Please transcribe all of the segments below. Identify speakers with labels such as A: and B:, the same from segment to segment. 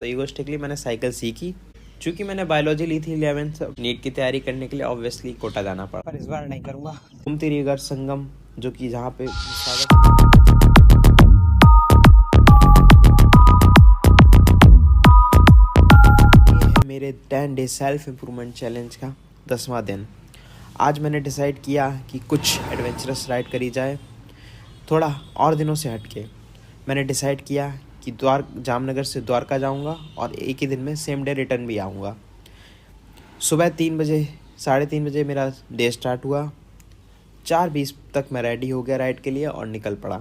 A: तो ईगोस्टिकली मैंने साइकिल सीखी। चूँकि मैंने बायोलॉजी ली थी 11th, नीट की तैयारी करने के लिए ऑब्वियसली कोटा जाना पड़ा,
B: पर इस बार नहीं करूँगा।
A: घूमती रीगर संगम, जो कि जहाँ पे ये है मेरे 10 डे सेल्फ इम्प्रूवमेंट चैलेंज का 10वां दिन। आज मैंने डिसाइड किया कि कुछ एडवेंचरस राइड करी जाए, थोड़ा और दिनों से हटके। मैंने डिसाइड किया कि जामनगर से द्वारका जाऊंगा और एक ही दिन में सेम डे रिटर्न भी आऊँगा। सुबह 3 बजे 3:30 बजे मेरा डे स्टार्ट हुआ। 4:20 तक मैं रेडी हो गया राइड के लिए और निकल पड़ा।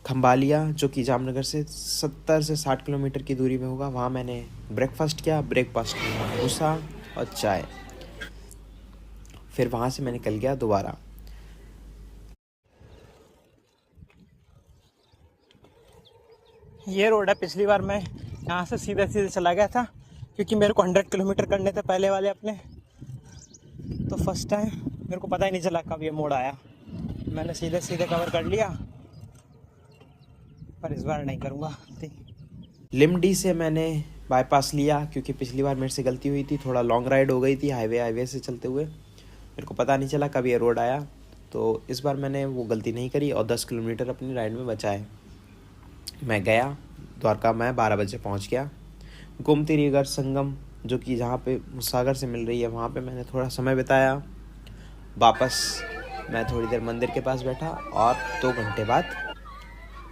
A: खंबालिया, जो कि जामनगर से 70 से 60 किलोमीटर की दूरी में होगा, वहाँ मैंने ब्रेकफास्ट किया। ब्रेकफास्ट में डोसा और चाय। फिर वहाँ से मैं निकल गया दोबारा।
B: ये रोड है, पिछली बार मैं यहाँ से सीधे सीधे चला गया था क्योंकि मेरे को 100 किलोमीटर करने थे पहले वाले अपने। तो फर्स्ट टाइम मेरे को पता ही नहीं चला कब ये मोड़ आया, मैंने सीधे सीधे कवर कर लिया। पर इस बार नहीं करूँगा।
A: लिमडी से मैंने बाईपास लिया क्योंकि पिछली बार मेरे से गलती हुई थी, थोड़ा लॉन्ग राइड हो गई थी हाईवे से चलते हुए। मेरे को पता नहीं चला कब ये रोड आया, तो इस बार मैंने वो गलती नहीं करी और 10 किलोमीटर अपनी राइड में बचाए। मैं गया द्वारका, मैं 12 बजे पहुंच गया। गोमती रीगर संगम, जो कि जहाँ पे सागर से मिल रही है, वहाँ पे मैंने थोड़ा समय बिताया। वापस मैं थोड़ी देर मंदिर के पास बैठा और 2 घंटे बाद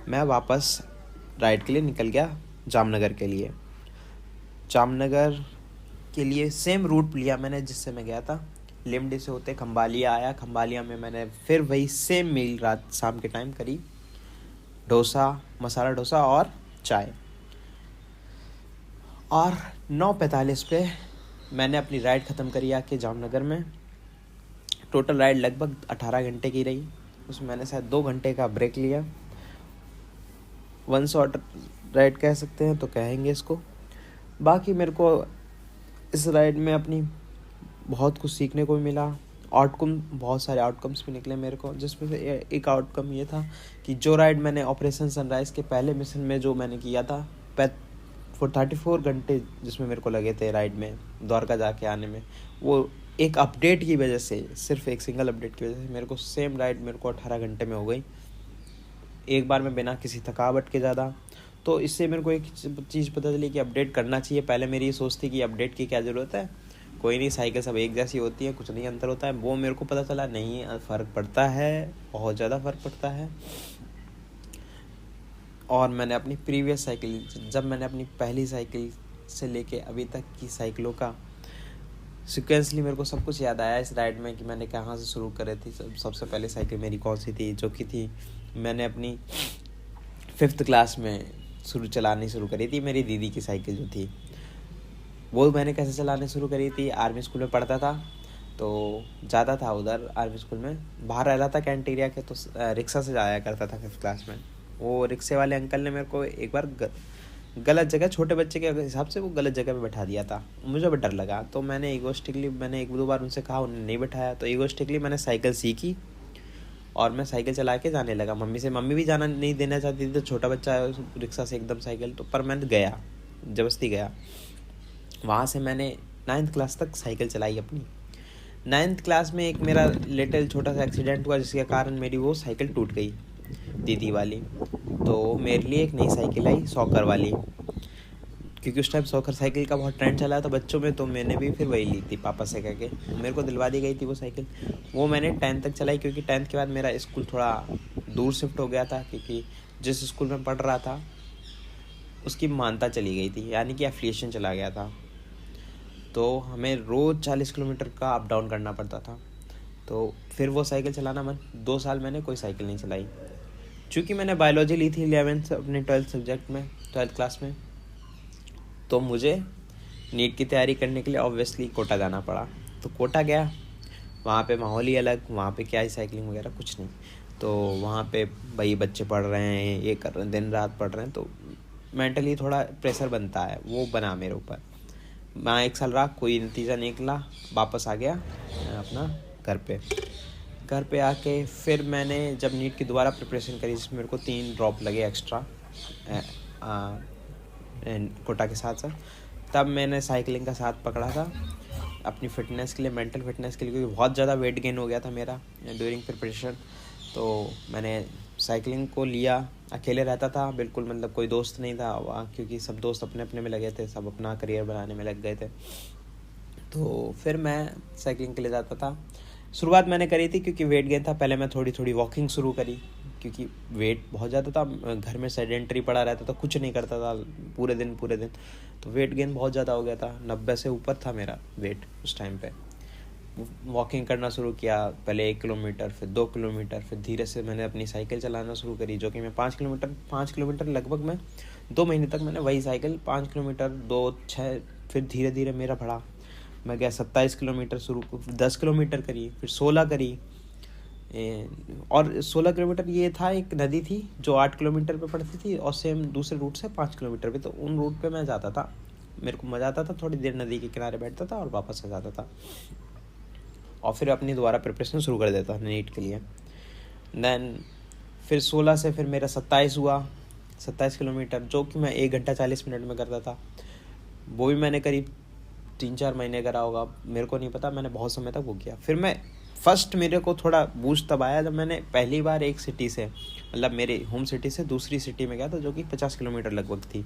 A: मैं वापस राइड के लिए निकल गया जामनगर के लिए। जामनगर के लिए सेम रूट लिया मैंने जिससे मैं गया था। लिमडी से होते खंबालिया आया। खंबालिया में मैंने फिर वही सेम मील रात शाम के टाइम करी, डोसा, मसाला डोसा और चाय। और 9:45 पे मैंने अपनी राइड ख़त्म करी आके जामनगर में। टोटल राइड लगभग 18 घंटे की रही। उसमें मैंने शायद 2 घंटे का ब्रेक लिया। वन शॉट राइड कह सकते हैं तो कहेंगे इसको। बाकी मेरे को इस राइड में अपनी बहुत कुछ सीखने को मिला। बहुत सारे आउटकम्स भी निकले मेरे को, जिसमें से एक आउटकम ये था कि जो राइड मैंने ऑपरेशन सनराइज़ के पहले मिशन में जो मैंने किया था, 34 घंटे जिसमें मेरे को लगे थे राइड में द्वारका जाके आने में, वो एक अपडेट की वजह से, सिर्फ एक सिंगल अपडेट की वजह से मेरे को सेम राइड मेरे को 18 घंटे में हो गई, एक बार में, बिना किसी थकावट के ज़्यादा। तो इससे मेरे को एक चीज़ पता चली कि अपडेट करना चाहिए। पहले मेरी ये सोच थी कि अपडेट की क्या ज़रूरत है, कोई नहीं, साइकिल सब एक जैसी होती है, कुछ नहीं अंतर होता है। वो मेरे को पता चला नहीं, फ़र्क पड़ता है, बहुत ज़्यादा फ़र्क पड़ता है। और मैंने अपनी प्रीवियस साइकिल, जब मैंने अपनी पहली साइकिल से लेके अभी तक की साइकिलों का सिक्वेंसली मेरे को सब कुछ याद आया इस राइड में कि मैंने कहाँ से शुरू करी थी। सबसे पहले साइकिल मेरी कौन सी थी, जो कि थी मैंने अपनी 5th क्लास में चलानी शुरू करी थी। मेरी दीदी की साइकिल जो थी वो मैंने कैसे चलाने शुरू करी थी, आर्मी स्कूल में पढ़ता था तो जाता था उधर आर्मी स्कूल में, बाहर रह रहा था कैंटीरिया के, तो रिक्शा से जाया करता था 5th क्लास में। वो रिक्शे वाले अंकल ने मेरे को एक बार गलत जगह, छोटे बच्चे के हिसाब से वो गलत जगह पे बैठा दिया था। मुझे भी डर लगा, तो मैंने ईगोस्टिकली 1-2 बार उनसे कहा, उन्होंने नहीं बैठाया। तो ईगोस्टिकली मैंने साइकिल सीखी और मैं साइकिल चला के जाने लगा। मम्मी भी जाना नहीं देना चाहती थी, तो छोटा बच्चा है रिक्शा से एकदम साइकिल, तो पर मैं गया, ज़बरदस्ती गया। वहाँ से मैंने 9th क्लास तक साइकिल चलाई अपनी। 9th क्लास में एक मेरा लिटिल छोटा सा एक्सीडेंट हुआ, जिसके कारण मेरी वो साइकिल टूट गई, दीदी वाली। तो मेरे लिए एक नई साइकिल आई, सॉकर वाली, क्योंकि उस टाइम सॉकर साइकिल का बहुत ट्रेंड चला था बच्चों में। तो मैंने भी फिर वही ली थी पापा से कह के, मेरे को दिलवा दी गई थी वो साइकिल। वो मैंने 10th तक चलाई, क्योंकि 10th के बाद मेरा स्कूल थोड़ा दूर शिफ्ट हो गया था, क्योंकि जिस स्कूल में पढ़ रहा था उसकी मान्यता चली गई थी, यानी कि एफिलिएशन चला गया था। तो हमें रोज़ 40 किलोमीटर का अप डाउन करना पड़ता था। तो फिर वो साइकिल चलाना 2 साल मैंने कोई साइकिल नहीं चलाई। चूँकि मैंने बायोलॉजी ली थी 11th अपने 12th सब्जेक्ट में, 12th क्लास में, तो मुझे नीट की तैयारी करने के लिए ऑब्वियसली कोटा जाना पड़ा। तो कोटा गया, वहाँ पे माहौल ही अलग, वहाँ पे क्या है, साइकिलिंग वगैरह कुछ नहीं। तो वहाँ पे भाई बच्चे पढ़ रहे हैं, ये कर रहे हैं, दिन रात पढ़ रहे हैं, तो मेंटली थोड़ा प्रेशर बनता है, वो बना मेरे ऊपर। मैं 1 साल रहा, कोई नतीजा नहीं निकला, वापस आ गया अपना घर पे आके फिर मैंने जब नीट की दोबारा प्रिपरेशन करी, जिसमें मेरे को 3 ड्रॉप लगे एक्स्ट्रा कोटा के साथ साथ, तब मैंने साइकिलिंग का साथ पकड़ा था अपनी फ़िटनेस के लिए, मेंटल फिटनेस के लिए, क्योंकि बहुत ज़्यादा वेट गेन हो गया था मेरा ड्यूरिंग प्रिपरेशन। तो मैंने साइकिलिंग को लिया, अकेले रहता था बिल्कुल, मतलब कोई दोस्त नहीं था वहाँ, क्योंकि सब दोस्त अपने अपने में लगे थे, सब अपना करियर बनाने में लग गए थे। तो फिर मैं साइकिलिंग के लिए जाता था। शुरुआत मैंने करी थी क्योंकि वेट गेन था, पहले मैं थोड़ी थोड़ी वॉकिंग शुरू करी, क्योंकि वेट बहुत ज़्यादा था, घर में सेडेंटरी पड़ा रहता था, कुछ नहीं करता था पूरे दिन, तो वेट गेन बहुत ज़्यादा हो गया था, 90 से ऊपर था मेरा वेट उस टाइम पे। वॉकिंग करना शुरू किया, पहले 1 किलोमीटर, फिर 2 किलोमीटर, फिर धीरे से मैंने अपनी साइकिल चलाना शुरू करी, जो कि मैं 5 किलोमीटर लगभग मैं 2 महीने तक मैंने वही साइकिल 5 किलोमीटर, 2, 6, फिर धीरे धीरे मेरा बढ़ा, मैं गया 27 किलोमीटर, 10 किलोमीटर करी, फिर 16 करी। और 16 किलोमीटर ये था, एक नदी थी जो 8 किलोमीटर पे पड़ती थी, और सेम दूसरे रूट से 5 किलोमीटर पे, तो उन रूट पे मैं जाता था, मेरे को मज़ा आता था, थोड़ी देर नदी के किनारे बैठता था और वापस आ जाता था, और फिर अपनी दोबारा प्रिपरेशन शुरू कर देता था नीट के लिए। देन फिर 16 से फिर मेरा 27 हुआ, 27 किलोमीटर, जो कि मैं 1 घंटा 40 मिनट में करता था। वो भी मैंने करीब 3-4 महीने करा होगा, मेरे को नहीं पता, मैंने बहुत समय तक वो किया। फिर मैं फर्स्ट, मेरे को थोड़ा बूस्ट तब आया जब मैंने पहली बार एक सिटी से, मतलब मेरे होम सिटी से दूसरी सिटी में गया था, जो कि 50 किलोमीटर लगभग थी।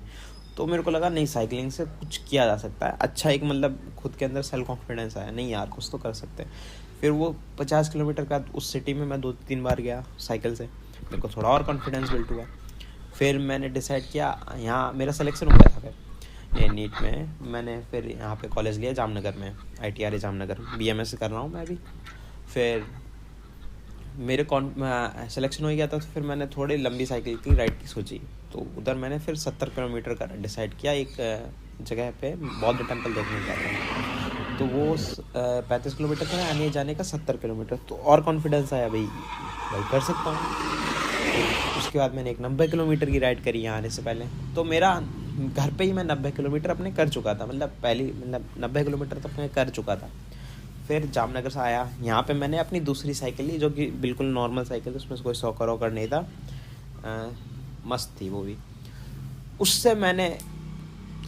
A: तो मेरे को लगा नहीं, साइकिलिंग से कुछ किया जा सकता है, अच्छा एक मतलब खुद के अंदर सेल्फ कॉन्फिडेंस आया, नहीं यार कुछ तो कर सकते हैं। फिर वो 50 किलोमीटर का उस सिटी में मैं 2-3 बार गया साइकिल से, मेरे को थोड़ा और कॉन्फिडेंस बिल्ड हुआ। फिर मैंने डिसाइड किया, यहाँ मेरा सिलेक्शन हो गया था, फिर ये नीट में मैंने फिर यहाँ पे कॉलेज लिया जामनगर में, ITRA जामनगर, BMS कर रहा हूँ मैं अभी। फिर मेरे सिलेक्शन हो गया था, तो फिर मैंने थोड़ी लंबी साइकिल की राइड की सोची, तो उधर मैंने फिर 70 किलोमीटर का डिसाइड किया, एक जगह पे बौद्ध टेम्पल देखने गया था, तो वो 35 किलोमीटर का आने जाने का 70 किलोमीटर, तो और कॉन्फिडेंस आया, भाई कर सकता हूँ। उसके बाद मैंने एक 90 किलोमीटर की राइड करी यहाँ आने से पहले, तो मेरा घर पे ही मैं 90 किलोमीटर अपने कर चुका था, मतलब 90 किलोमीटर तो मैं कर चुका था। फिर जामनगर से आया, यहाँ पे मैंने अपनी दूसरी साइकिल ली, जो कि बिल्कुल नॉर्मल साइकिल, उसमें कोई शौकर वौकर नहीं था, मस्त थी वो भी। उससे मैंने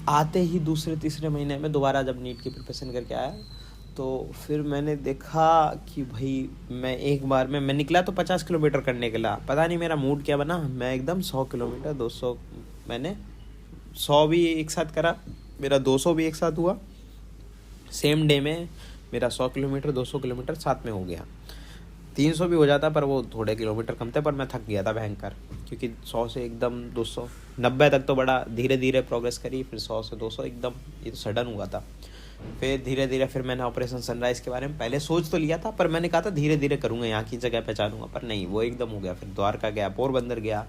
A: आते ही दूसरे तीसरे महीने में दोबारा जब नीट की प्रिपरेशन करके आया, तो फिर मैंने देखा कि भाई मैं एक बार में मैं निकला तो 50 किलोमीटर करने के लिए, पता नहीं मेरा मूड क्या बना, मैं एकदम 100 किलोमीटर 200, मैंने 100 भी एक साथ करा, मेरा 200 भी एक साथ हुआ, सेम डे में मेरा 100 किलोमीटर 200 किलोमीटर साथ में हो गया। 300 भी हो जाता, पर वो थोड़े किलोमीटर कम थे, पर मैं थक गया था भयंकर, क्योंकि 100 से एकदम 200 90 तक तो बड़ा धीरे धीरे प्रोग्रेस करी, फिर 100 से 200 एकदम, ये तो सडन हुआ था। फिर धीरे धीरे फिर मैंने ऑपरेशन सनराइज़ के बारे में पहले सोच तो लिया था, पर मैंने कहा था धीरे धीरे करूँगा, यहाँ की जगह पहचानूंगा, पर नहीं, वो एकदम हो गया। फिर द्वारका गया, पोरबंदर गया,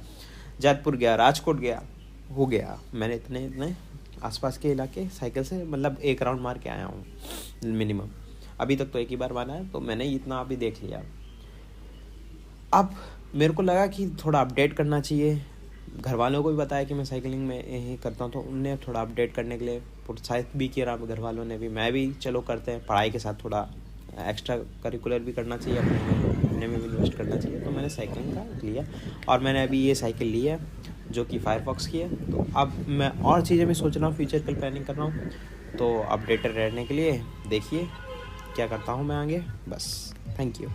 A: जयपुर गया, राजकोट गया, हो गया। मैंने इतने आसपास के इलाके साइकिल से मतलब एक राउंड मार के आया हूँ मिनिमम, अभी तक तो एक ही बार माना है, तो मैंने इतना अभी देख लिया। अब मेरे को लगा कि थोड़ा अपडेट करना चाहिए, घर वालों को भी बताया कि मैं साइकिलिंग में यही करता हूँ, तो उनने थोड़ा अपडेट करने के लिए प्रोत्साहित भी किया घर वालों ने भी, मैं भी चलो करते हैं, पढ़ाई के साथ थोड़ा एक्स्ट्रा करिकुलर भी करना चाहिए, अपने में भी इन्वेस्ट करना चाहिए, तो मैंने साइकिलिंग का लिया, और मैंने अभी ये साइकिल ली है जो कि फायरफॉक्स की है। तो अब मैं और चीज़ें भी सोच रहा हूँ, फ्यूचर की प्लानिंग कर रहा हूँ, तो अपडेटेड रहने के लिए देखिए क्या करता हूँ मैं आगे। बस, थैंक यू।